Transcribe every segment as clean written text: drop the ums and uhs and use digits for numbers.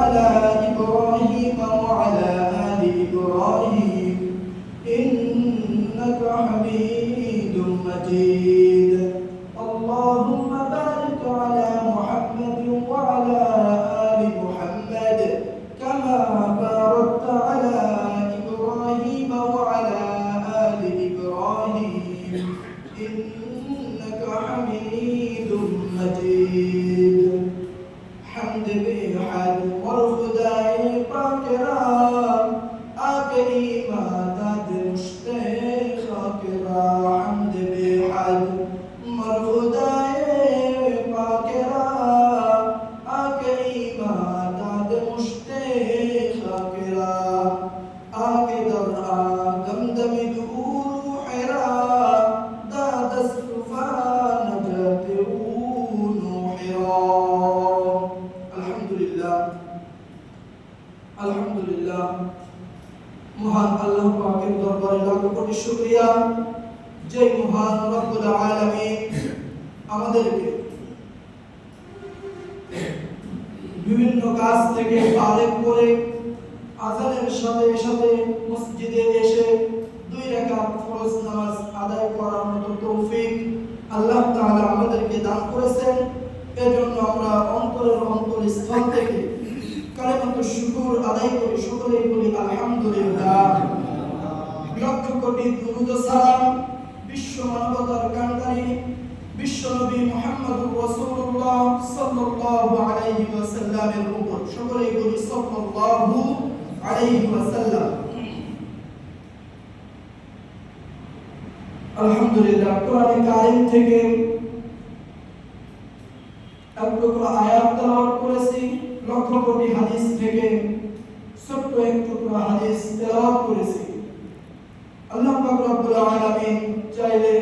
على إبراهيم وعلى آل إبراهيم إنك حميد مجيد اللهم بارك على محمد وعلى آل محمد كما باركت على إبراهيم وعلى آل إبراهيم إنك حميد مجيد حمد بحد والخداي باكرام آكري ما داد مشتاق خاكرا حمد بحد والخداي باكرام آكري ما داد مشتاق خاكرا آكدر آدم دمدور حرا داد السفان جاترون حرا আলহামদুলিল্লাহ মহান আল্লাহ পাকের দরবারে লাখ কোটি শুকরিয়া যে মহান রব্বুল আলামিন আমাদেরকে বিভিন্ন কাজ থেকে ফারেক করে আযানের সাথে সাথে মসজিদে এসে 2 রাকাত ফরজ নামাজ আদায় করার মতো তৌফিক আল্লাহ তাআলা আমাদেরকে দান করেছেন এজন্য আমরা অন্তরের অন্তরস্থল থেকে কালেমাতু শুকর আদায় করি সকলেই বলি আলহামদুলিল্লাহ লক্ষ কোটি দুরূদ ও সালাম বিশ্ব মানবতার কান্ডারি বিশ্ব নবী মুহাম্মদুর রাসূলুল্লাহ সাল্লাল্লাহু আলাইহি ওয়াসাল্লামের উপর সকলেই বলি সাল্লাল্লাহু আলাইহি ওয়াসাল্লাম আলহামদুলিল্লাহ কোরআনে কারীম থেকে একটু আয়াত তেলাওয়াত করেছি লক্ষ কোটি হাদিস থেকে ছোট্ট একটু হাদিস তেলাওয়াত করেছি আল্লাহ পাক রব্বুল আলামিন চাইলে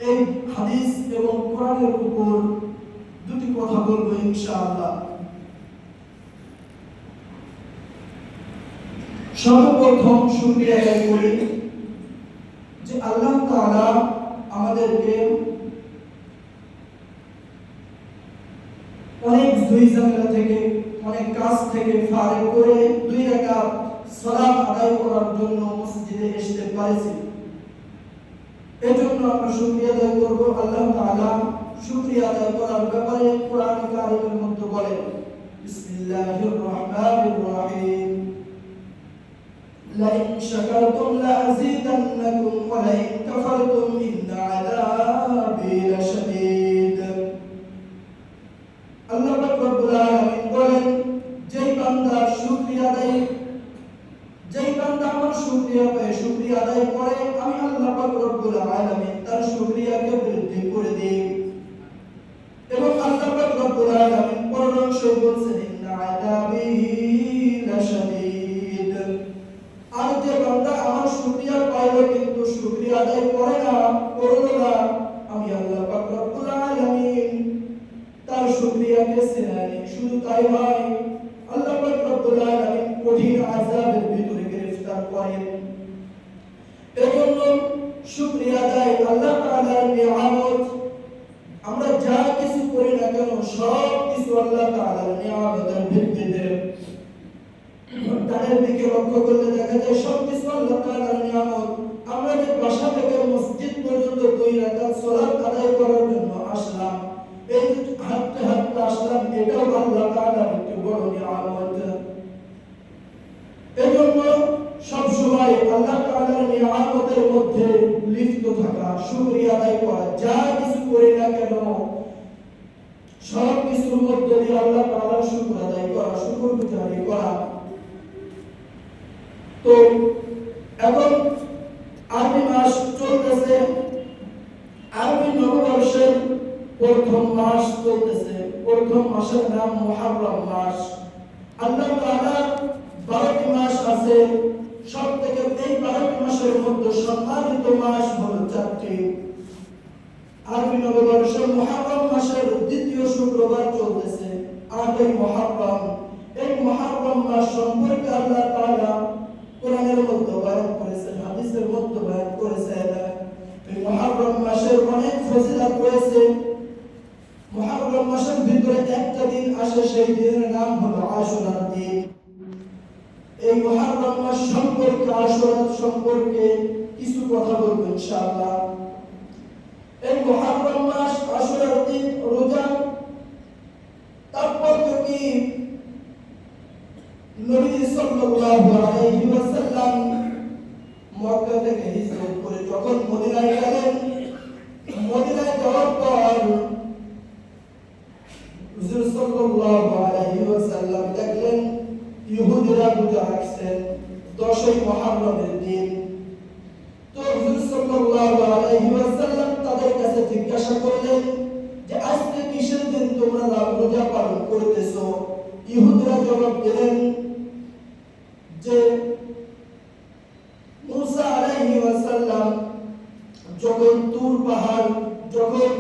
এই হাদিস এবং কোরআনের উপর দুটি কথা বলবো ইনশাআল্লাহ সর্বপ্রথম শুকরিয়া আদায় করি যে আল্লাহ তাআলা আমাদেরকে অনেক জুই ঝামেলা থেকে অনেক কাজ থেকে ফারেক করে 2 রাকাত সালাত আদায় করার জন্য মসজিদে আসতে পারেছি এজন্য আমরা শুকরিয়া আদায় করব আল্লাহ তাআলা শুকরিয়া আদায় করার ব্যাপারে কোরআন কারীমের মধ্যে বলেন বিসমিল্লাহির রহমানির রহিম লাইন শাকারতুম লাযীদান্নাকুম ওয়া লাইন কাফারতুম ইন্না আযাবি লাশাদীদ আল্লাহ পাক রব্বুল আলামিন বলেন যেই বান্দা শুকরিয়া আদায় আমার শুকরিয়া আদায় করে আমি আল্লাহ পাক রব্বুল আলামিন তার শুকরিয়াকে বৃদ্ধি করে দেই এবং আল্লাহ পাক রব্বুল আলামিন পরলোকসই বলেন ইন্না আযাবি লাশাদীদ আর যে বান্দা আমার শুকরিয়া পাইলো কিন্তু শুকরিয়া আদায় করে না করলো না আমি আল্লাহ পাক রব্বুল আলামিন তার শুকরিয়াকে সেনানি শুধু তাই নয় আল্লাহ পাক রব্বুল আলামিন কঠিন আযাবের ভিতরে গ্রেফতার করেন এজন্য শুকরিয়া আদায় আল্লাহ তাআলার নিয়ামত আমরা যা কিছু করি না কেন সব কিছু আল্লাহ তাআলার নিয়ামতের ভিত্তিতে তাদের দিকে লক্ষ্য করলে দেখা যায় সব কিছু আল্লাহ তাআলার নিয়ামত আমরা যে বাসা থেকে মসজিদ পর্যন্ত 2 রাকাত সালাত আদায় করার জন্য আসলাম এই হাঁটতে হাঁটতে আসলাম এটাও আল্লাহ তাআলার একটি বড় নিয়ামত এজন্য সব সময় আল্লাহ তাআলার নিয়ামতের মধ্যে লিপ্ত থাকা শুকরিয়া আদায় করা যা কিছু করি না কেন সব কিছুর মধ্যে দিয়ে আল্লাহ তাআলার শুকর আদায় করা শুকরগুজারি করা তো এখন আরবি মাস চলতেছে আরবি নববর্ষের প্রথম মাস চলতেছে প্রথম মাসের নাম মুহররম মাস আল্লাহ তাআলা 12টি মাস আছে সবথেকে এই 12টি মাসের মধ্যে সম্মানিত মাস হলো 4টি আরবি নববর্ষ মুহররম মাসের দ্বিতীয় শুক্রবার চলতেছে 8ই মুহররম এই মুহররম মাস সম্পর্কে আল্লাহ তাআলা কোরআনের মধ্যে বয়ান করেছেন হাদিসের মধ্যে বয়ান করেছেন এই মুহররম মাসের অনেক ফজিলত রয়েছে মুহররম মুহররম মাসের ভিতরে একটা দিন আসে, সেই দিনের নাম হলো আশুরার দিন। এই মুহররম মাস সম্পর্কে, আশুরা সম্পর্কে কিছু কথা বলবো ইনশাআল্লাহ। এই মুহররম মাস, আশুরার দিন, রোজা তাৎপর্য কি? নবী সাল্লাল্লাহু আলাইহি ওয়াসাল্লাম মক্কা থেকে হিজরত করে যখন মদিনায় গেলেন, মদিনায় যাওয়ার পর হুজুর সাল্লাল্লাহু আলাইহি ওয়াসাল্লাম দেখলেন ইহুদিরা রোজা রাখছেন 10ই মুহররমের দিন। তো হুজুর সাল্লাল্লাহু আলাইহি ওয়াসাল্লাম তাদের কাছে জিজ্ঞাসা করলেন যে আজকে কিসের দিন তোমরা রোজা পালন করতেছো? ইহুদিরা জবাব দিলেন যে মুসা আলাইহি ওয়াসাল্লাম যখন তুর পাহাড়, যখন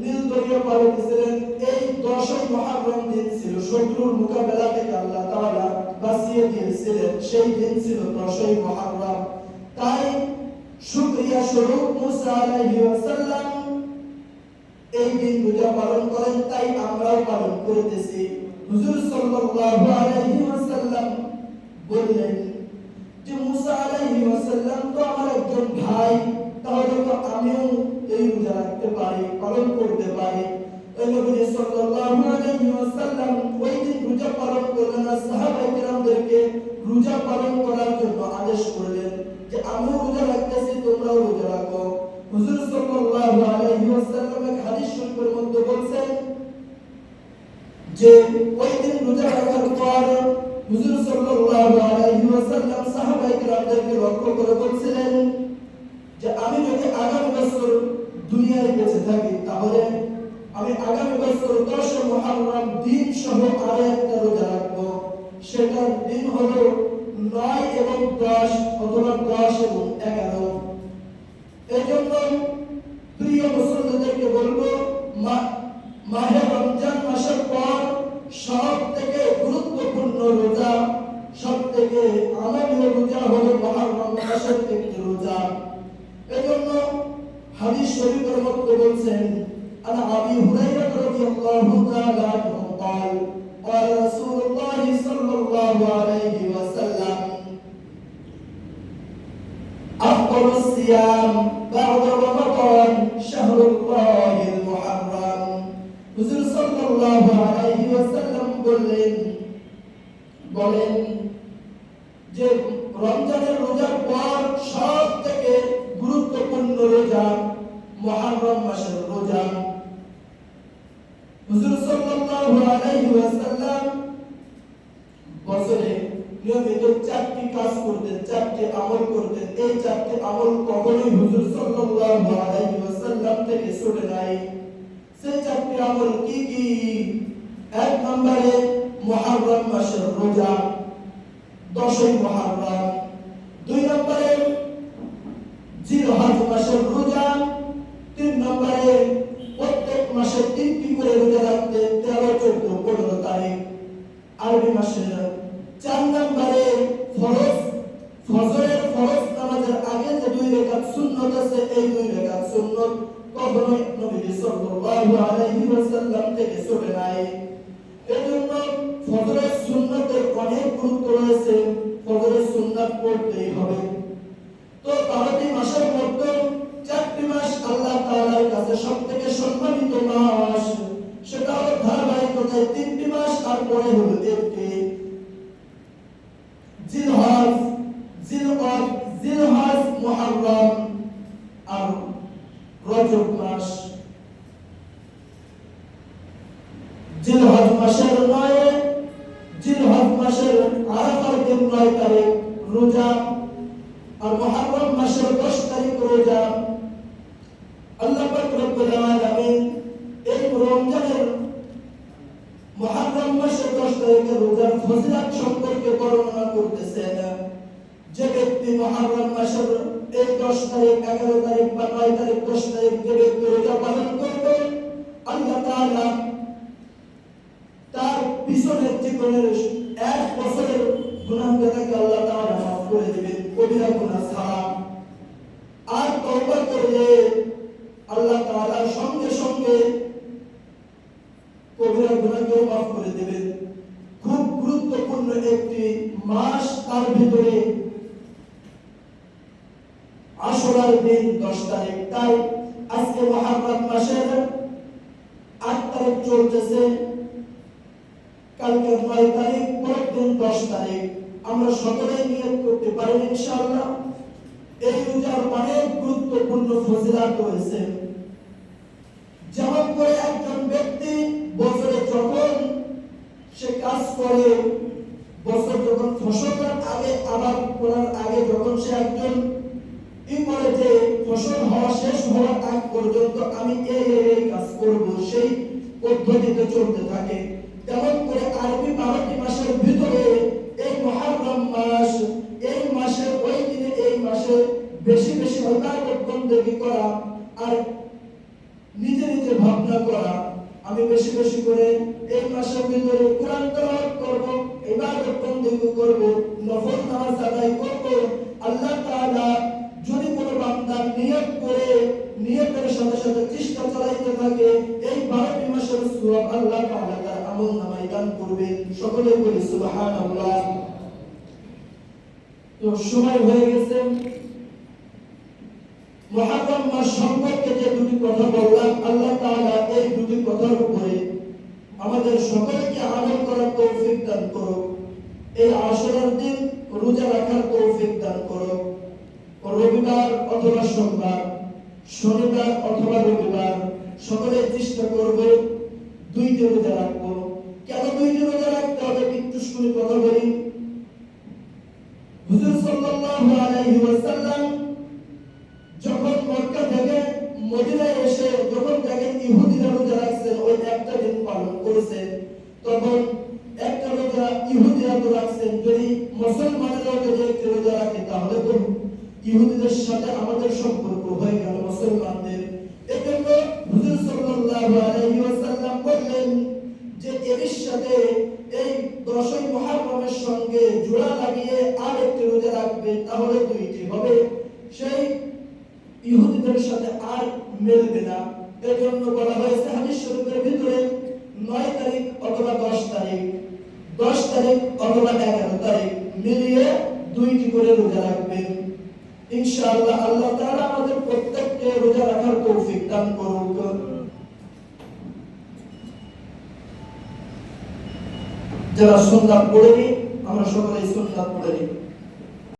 নীল দরিয়া পার হতেছিলেন, এই 10ই মুহররম দিন ছিল, শত্রুর মোকাবেলা থেকে আল্লাহ তাআলা বাঁচিয়ে দিয়েছিলেন, সেই দিন ছিল 10ই মুহররম। তাই শুকরিয়া স্বরূপ মুসা আলাইহি ওয়াসাল্লাম এই দিন রোজা পালন করেন, তাই আমরাও পালন করতেছি। হুজুর সাল্লাল্লাহু আলাইহি ওয়াসাল্লাম বললেন যে মুসা আলাইহি ওয়াসাল্লাম তো আমার একজন ভাই, তাহলে তো আমিও এই রোজা রাখতে পারি, পালন করতে পারি। ওই নবী সাল্লাল্লাহু আলাইহি ওয়াসাল্লাম ওই দিন রোজা পালন করলেন আর সাহাবায়ে কেরামদেরকে রোজা পালন করার জন্য আদেশ করলেন যে আমিও রোজা রাখতেছি, তোমরাও রোজা রাখো। হুজুর সাল্লাল্লাহু আলাইহি ওয়াসাল্লাম এক হাদিস শরীফের মধ্যে বলেন যে ওই দিন রোজা রাখার পর হুজুর সাল্লাল্লাহু আলাইহি ওয়াসাল্লাম সাহাবায়ে কেরামদেরকে লক্ষ্য করে বলছিলেন যে আমি যদি আগামী বছর দুনিয়ায় বেঁচে থাকি, তাহলে আমি আগামী বছর 10 মুহররম দিন সহ আরো একটা রোজা রাখবো। সেটার দিন হলো 9 এবং 10 অথবা 10 এবং 11। এই জন্য প্রিয় মুসলমানদেরকে বলবো, মাহে রমজান মাসের পর সব থেকে গুরুত্বপূর্ণ রোজা, সব থেকে আমলীয় রোজা হলো মুহররম মাসের একটি রোজা। এজন্য হাদিস শরীফের মধ্যে বলছেন আন আবি হুরায়রা রাদিয়াল্লাহু তাআলা আনহু قال قال رسول الله صلى الله عليه وسلم أفضل الصيام بعد رمضان شهر الله المحرم। হুজুর সাল্লাল্লাহু আলাইহি ওয়াসাল্লাম বলেন যে রমজানের রোজার পর সব থেকে গুরুত্বপূর্ণ রোজা মুহররম মাসের রোজা। হুজুর সাল্লাল্লাহু আলাইহি ওয়াসাল্লাম বছরে নিয়মিত 4টি কাজ করতেন, 4টি আমল করতেন। এই 4টি আমল কখনোই হুজুর সাল্লাল্লাহু আলাইহি ওয়াসাল্লাম থেকে ছুটে নাই। সেই 4টি আমল কি কি? 1 নম্বরে মুহররম মাসের রোজা, 10ই মুহররম। 2 নম্বরে জিলহজ মাসের রোজা। 3 নম্বরে প্রত্যেক মাসে 3টি করে রোজা রাখতে, 13, 14, 15 তারিখ আরবি মাসের। 4 নম্বরে ফজরের ফরজ নামাজের আগে যে 2 রাকাত সুন্নাত আছে, এই 2 রাকাত সুন্নাত কখনোই নবী সাল্লাল্লাহু আলাইহি ওয়াসাল্লাম থেকে ছুটে নাই। এজন্য ফজরের সুন্নাতের অনেক গুরুত্ব রয়েছে, ফজরের সুন্নাত পড়তেই হবে। তো 12টি মাসের মধ্যে 4টি মাস আল্লাহ তাআলার কাছে সবথেকে সম্মানিত মাস, সেটা হলো ধারাবাহিকতায় 3টি মাস, আর পরে হলো একটি জিলহজ, মুহররম আর রজব মাস। জিলহজ মাসের 9, জিলহজ মাসের আরাফার দিন 9 তারিখ রোজা, আর মুহররম মাসের 10 তারিখ রোজা। আল্লাহ পাক রব্বুল আলামিন এই রমজানের মুহররম মাসের 10 তারিখের রোজার ফজিলত সম্পর্কে বর্ণনা করতেছেন। যে ব্যক্তি মুহররম মাসের এই 10 তারিখ, 11 তারিখ বা 9 তারিখ, 10 তারিখ যে ব্যক্তি রোজা পালন করবে, আল্লাহ তাআলা তার পিছনের জীবনের 1 বছরের গুনাহকে আল্লাহ তাআলা মাফ করে দিবেন, কবিরা গুনাহ ছাড়া। আর তওবা করলে আল্লাহ তাআলা সঙ্গে সঙ্গে মাস, তার ভিতরে আশুরার দিন 10 তারিখ। তাই আজকে মুহররম মাসের 8 তারিখ চলতেছে, কালকে 9 তারিখ, পরের দিন 10 তারিখ। আমরা সকলেই নিয়ত করতে পারি ইনশাআল্লাহ। এই রোজার অনেক গুরুত্বপূর্ণ ফজিলত রয়েছে। যেমন করে একজন ব্যক্তি বছরে যখন সে কাজ করে, বছর যখন ফসলের আগে, আবাদ করার আগে যখন সে একজন করে যে ফসল হওয়া শেষ হওয়ার আগ পর্যন্ত আমি এই কাজ করব, সেই পদ্ধতিতে চলতে থাকে। তেমন করে আরবি 12টি মাসের ভিতরে এই মুহররম মাস, এই মাসে ওই দিনে এই মাসে বেশি বেশি ইবাদত বন্দেগী করা আর নিজে নিজে ভাবনা করা, আমি বেশি বেশি করে এই মাসের ভিতরে কোরআন তেলাওয়াত করব, ইবাদত বন্দেগী করব, নফল নামাজ আদায় করব। আল্লাহ তাআলা যদি কোনো বান্দা নিয়ত করে, নিয়তের সাথে সাথে চেষ্টা চালাইতে থাকে, এই 12টি মাসের সওয়াব আল্লাহ তাআলা তার আমলনামায় দান করবে। সকলে বলি সুবহানাল্লাহ। তো সময় হয়ে গেছে। মুহররম মাস সম্পর্কে যে দুটি কথা বললাম, আল্লাহ তাআলা এই দুটি কথার উপরে আমাদের সকলকে আমল করার তৌফিক দান করুক। এই আশুরার দিন রোজা রাখার তৌফিক দান করুক। রবিবার অথবা সোমবার, শনিবার অথবা রবিবার সকলে চেষ্টা করব 2টি রোজা রাখবো। কেন 2টি রোজা রাখতে হবে একটু শুনে কথা বলি। হুজুর সাল্লাল্লাহু আলাইহি ওয়াসাল্লাম যখন মক্কা থেকে মদিনায় এসে যখন দেখেন ইহুদিরা রোজা রাখছে, ওই একটা দিন পালন করেছে, তখন একটা রোজা ইহুদিরা তো রাখছেন, যদি মুসলমানেরাও যদি একটা রোজা রাখে তাহলে তো ইহুদিদের সাথে আমাদের সম্পর্ক হয়ে গেল মুসলমানদের। এজন্য হুজুর সাল্লাল্লাহু আলাইহি ওয়াসাল্লাম বললেন যে এর সাথে এই 10ই মুহররমের সঙ্গে জোড়া লাগিয়ে আরেকটি রোজা রাখবে, তাহলে 2টি হবে, সেই ইহুদিদের সাথে আর মিলবে না। এজন্য বলা হয়েছে হাদিস শরীফের ভিতরে 9 তারিখ অথবা 10 তারিখ, 10 তারিখ অথবা 11 তারিখ মিলিয়ে 2টি করে রোজা রাখবেন। ইনশাআল্লাহ আল্লাহ তাআলা আমাদের প্রত্যেককে রোজা রাখার তৌফিক দান করুক। যারা সুন্নাত পড়েনি, আমরা সকলে সুন্নাত পড়ে নিই।